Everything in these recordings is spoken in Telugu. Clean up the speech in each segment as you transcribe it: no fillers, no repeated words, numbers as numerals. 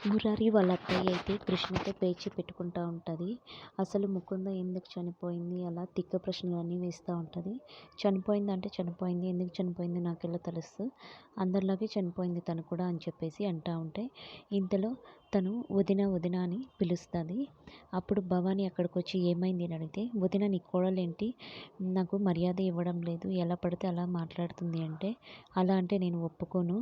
మురారి వాళ్ళ అత్తయ్య అయితే కృష్ణతో పేచీ పెట్టుకుంటూ ఉంటుంది. అసలు ముకుంద ఎందుకు చనిపోయింది అలా తిక్క ప్రశ్నలన్నీ వేస్తూ ఉంటుంది. చనిపోయిందంటే చనిపోయింది, ఎందుకు చనిపోయింది నాకెలా తెలుసు, అందరిలాగే చనిపోయింది తను కూడా అని చెప్పేసి అంటూ ఉంటే ఇంతలో తను వదిన వదిన అని పిలుస్తుంది. అప్పుడు భవానీ అక్కడికి వచ్చి ఏమైంది అని అడిగితే, వదిన నీ కోడలేంటి నాకు మర్యాద ఇవ్వడం లేదు, ఎలా పడితే అలా మాట్లాడుతుంది అంటే, అలా అంటే నేను ఒప్పుకోను,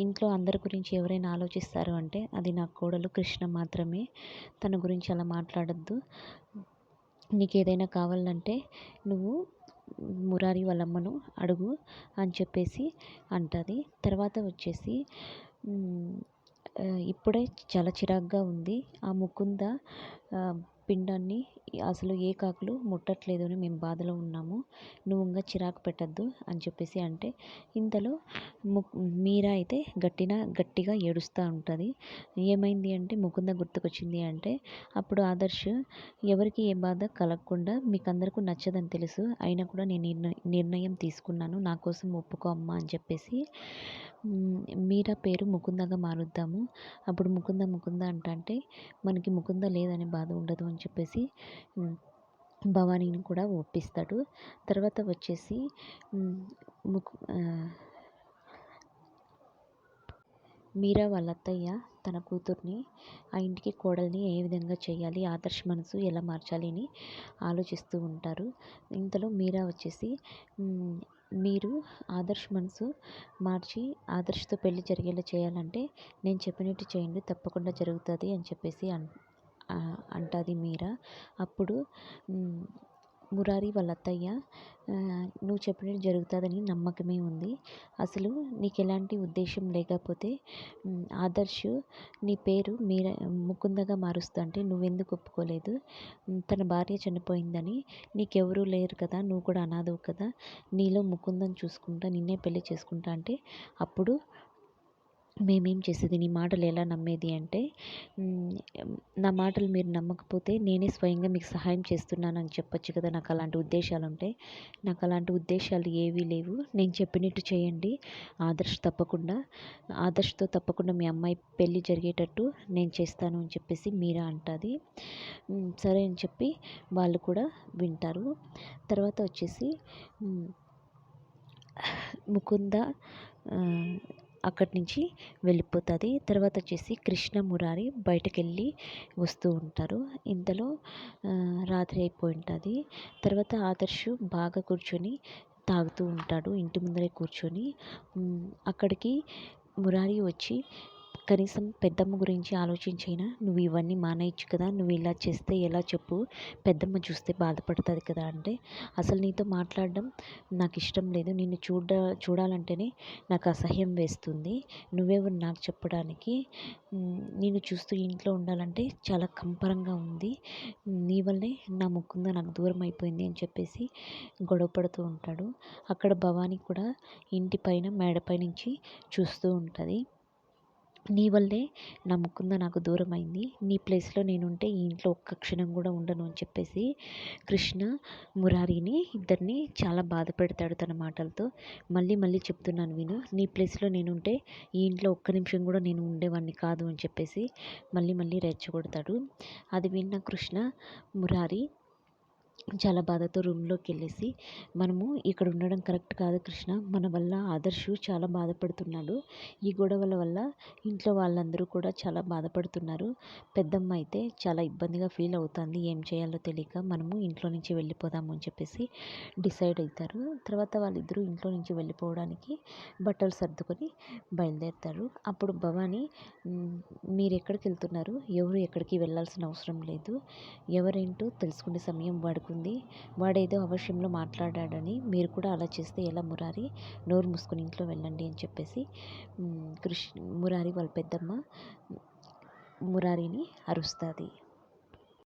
ఇంట్లో అందరి గురించి ఎవరైనా ఆలోచిస్తారు అంటే అది నా కోడలు కృష్ణ మాత్రమే, తన గురించి అలా మాట్లాడద్దు, నీకు ఏదైనా కావాలంటే నువ్వు మురారి వాళ్ళమ్మను అడుగు అని చెప్పేసి అంటుంది. తర్వాత వచ్చేసి ఇప్పుడే చాలా చిరాగ్గా ఉంది, ఆ ముకుంద పిండాన్ని అసలు ఏ కాకులు ముట్టట్లేదు అని మేము బాధలో ఉన్నాము, నువ్వు ఇంకా చిరాకు పెట్టద్దు అని చెప్పేసి అంటే ఇంతలో మీరా అయితే గట్టిగా ఏడుస్తూ ఉంటుంది. ఏమైంది అంటే ముకుంద గుర్తుకొచ్చింది అంటే అప్పుడు ఆదర్శ్ ఎవరికి ఏ బాధ కలగకుండా మీకు అందరికీ నచ్చదని తెలుసు అయినా కూడా నేను నిర్ణయం తీసుకున్నాను, నా కోసం ఒప్పుకో అమ్మా అని చెప్పేసి మీరా పేరు ముకుందగా మారుద్దాము, అప్పుడు ముకుంద ముకుంద అంటే మనకి ముకుంద లేదని బాధ ఉండదు అని చెప్పేసి భవానీని కూడా ఒప్పిస్తాడు. తర్వాత వచ్చేసి మీరా వాళ్ళ అత్తయ్య తన కూతుర్ని ఆ ఇంటికి కోడల్ని ఏ విధంగా చేయాలి, ఆదర్శ్ మనసు ఎలా మార్చాలి అని ఆలోచిస్తూ ఉంటారు. ఇంతలో మీరా వచ్చేసి మీరు ఆదర్శ్ మనసు మార్చి ఆదర్శ్తో పెళ్లి జరిగేలా చేయాలంటే నేను చెప్పినట్టు చేయండి, తప్పకుండా జరుగుతుంది అని చెప్పేసి అంటుంది మీరా. అప్పుడు మురారి వాళ్ళ అత్తయ్య నువ్వు చెప్పినట్టు జరుగుతుందని నమ్మకమే ఉంది, అసలు నీకు ఎలాంటి ఉద్దేశం లేకపోతే ఆదర్శ్ నీ పేరు ముకుందగా మారుస్తా అంటే నువ్వెందుకు ఒప్పుకోలేదు, తన భార్య చనిపోయిందని నీకెవరూ లేరు కదా, నువ్వు కూడా అనాథవు కదా, నీలో ముకుందని చూసుకుంటా నిన్నే పెళ్లి చేసుకుంటా అంటే అప్పుడు మేమేం చేసేది, నీ మాటలు ఎలా నమ్మేది అంటే నా మాటలు మీరు నమ్మకపోతే నేనే స్వయంగా మీకు సహాయం చేస్తున్నానని చెప్పొచ్చు కదా, నాకు అలాంటి ఉద్దేశాలు ఉంటాయి, నాకు అలాంటి ఉద్దేశాలు ఏవీ లేవు, నేను చెప్పినట్టు చేయండి, ఆదర్శ్తో తప్పకుండా మీ అమ్మాయి పెళ్ళి జరిగేటట్టు నేను చేస్తాను అని చెప్పేసి మీరా అంటుంది. సరే అని చెప్పి వాళ్ళు కూడా వింటారు. తర్వాత వచ్చేసి ముకుంద అక్కడి నుంచి వెళ్ళిపోతుంది. తర్వాత వచ్చేసి కృష్ణ మురారి బయటకు వెళ్ళి వస్తూ ఉంటారు. ఇంతలో రాత్రి అయిపోయి ఉంటుంది. తర్వాత ఆదర్శ్ బాగా కూర్చొని తాగుతూ ఉంటాడు ఇంటి ముందరే కూర్చొని. అక్కడికి మురారి వచ్చి కనీసం పెద్దమ్మ గురించి ఆలోచించైనా నువ్వు ఇవన్నీ మానేయచ్చు కదా, నువ్వు ఇలా చేస్తే ఎలా చెప్పు, పెద్దమ్మ చూస్తే బాధపడుతుంది కదా అంటే అసలు నీతో మాట్లాడడం నాకు ఇష్టం లేదు, నిన్ను చూడాలంటేనే నాకు అసహ్యం వేస్తుంది, నువ్వెవరు నాకు చెప్పడానికి, నేను చూస్తూ ఇంట్లో ఉండాలంటే చాలా కంపరంగా ఉంది, నీ వల్లే నా ముకుంద నాకు దూరం అయిపోయింది అని చెప్పేసి గొడవ పడుతూ ఉంటాడు. అక్కడ భవానీ కూడా ఇంటి పైన మేడపై నుంచి చూస్తూ ఉంటుంది. నీ వల్లే నా ముకుంద నాకు దూరం అయింది, నీ ప్లేస్లో నేనుంటే ఈ ఇంట్లో ఒక్క క్షణం కూడా ఉండను అని చెప్పేసి కృష్ణ మురారిని ఇద్దరిని చాలా బాధ పెడతాడు తన మాటలతో. మళ్ళీ చెప్తున్నాను విను, నీ ప్లేస్లో నేనుంటే ఈ ఇంట్లో ఒక్క నిమిషం కూడా నేను ఉండేవాడిని కాదు అని చెప్పేసి మళ్ళీ రెచ్చగొడతాడు. అది విన్న కృష్ణ మురారి చాలా బాధతో రూమ్లోకి వెళ్ళేసి మనము ఇక్కడ ఉండడం కరెక్ట్ కాదు కృష్ణ, మన వల్ల ఆదర్శ్ చాలా బాధపడుతున్నాడు, ఈ గొడవల వల్ల ఇంట్లో వాళ్ళందరూ కూడా చాలా బాధపడుతున్నారు, పెద్దమ్మ అయితే చాలా ఇబ్బందిగా ఫీల్ అవుతుంది, ఏం చేయాలో తెలియక మనము ఇంట్లో నుంచి వెళ్ళిపోదాము అని చెప్పేసి డిసైడ్ అవుతారు. తర్వాత వాళ్ళిద్దరూ ఇంట్లో నుంచి వెళ్ళిపోవడానికి బట్టలు సర్దుకొని బయలుదేరుతారు. అప్పుడు భవానీ మీరు ఎక్కడికి వెళ్తున్నారు, ఎవరు ఎక్కడికి వెళ్ళాల్సిన అవసరం లేదు, ఎవరేంటో తెలుసుకునే సమయం వాడుకుంది, వాడేదో అవశ్యంలో మాట్లాడాడని మీరు కూడా అలా చేస్తే ఎలా మురారి, నోరు మూసుకొని ఇంట్లో వెళ్ళండి అని చెప్పేసి మురారి వాళ్ళ పెద్దమ్మ మురారిని అరుస్తుంది.